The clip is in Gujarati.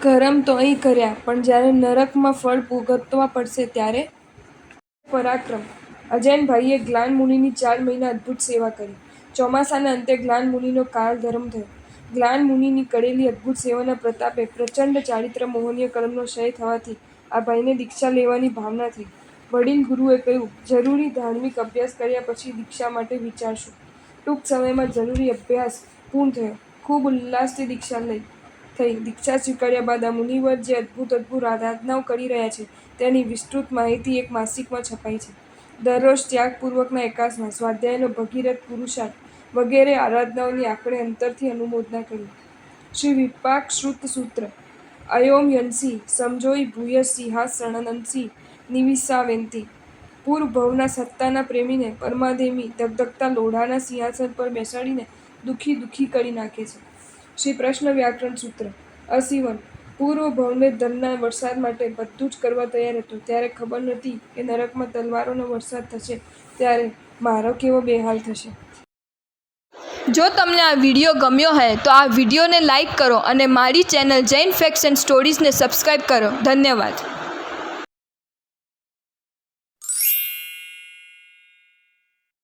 કરમ તો અહીં કર્યા, પણ જ્યારે નરકમાં ફળ ભોગવવા પડશે ત્યારે? પરાક્રમ. અજૈનભાઈએ ગ્લાન મુનિની 4 મહિના અદ્ભુત સેવા કરી. ચોમાસાના અંતે ગ્લાન મુનિનો કાળધર્મ થયો. ગ્લાન મુનિની કરેલી અદ્ભુત સેવાના પ્રતાપે પ્રચંડ ચારિત્ર મોહનીય કર્મનો ક્ષય થવાથી આ ભાઈને દીક્ષા લેવાની ભાવના થઈ. વડીલ ગુરુએ કહ્યું, જરૂરી ધાર્મિક અભ્યાસ કર્યા પછી દીક્ષા માટે વિચારશું. ટૂંક સમયમાં જરૂરી અભ્યાસ પૂર્ણ થયો. ખૂબ ઉલ્લાસથી દીક્ષા થઈ. દીક્ષા સ્વીકાર્યા બાદ આ મુનિવર જે અદ્ભુત આરાધનાઓ કરી રહ્યા છે તેની વિસ્તૃત માહિતી એક માસિકમાં છપાઈ છે. દરરોજ ત્યાગપૂર્વકના એકાસના, સ્વાધ્યાયનો ભગીરથ પુરુષાર્થ વગેરે આરાધનાઓની આપણે અંતરથી અનુમોદના કરી. શ્રી વિપાકશ્રુત સૂત્ર. અયોમ યંસી સમજોઈ ભૂયસિંહાસનંસી નિવિસાવેન્તિ. પૂર્વભવના સત્તાના પ્રેમીને પરમાધેમી ધગધગતા લોઢાના સિંહાસન પર બેસાડીને દુઃખી કરી નાખે છે. શ્રી પ્રશ્ન વ્યાકરણ સૂત્ર. અસીવન. પૂર્વભવને ધનના વરસાદ માટે બધું જ કરવા તૈયાર હતો, ત્યારે ખબર નહોતી કે નરકમાં તલવારોનો વરસાદ થશે, ત્યારે મારો કેવો બેહાલ થશે. જો તમને આ વિડીયો ગમ્યો હોય તો આ વિડીયોને લાઈક કરો અને મારી ચેનલ જૈન ફેક્ટ્સ એન્ડ સ્ટોરીઝને સબસ્ક્રાઈબ કરો. ધન્યવાદ.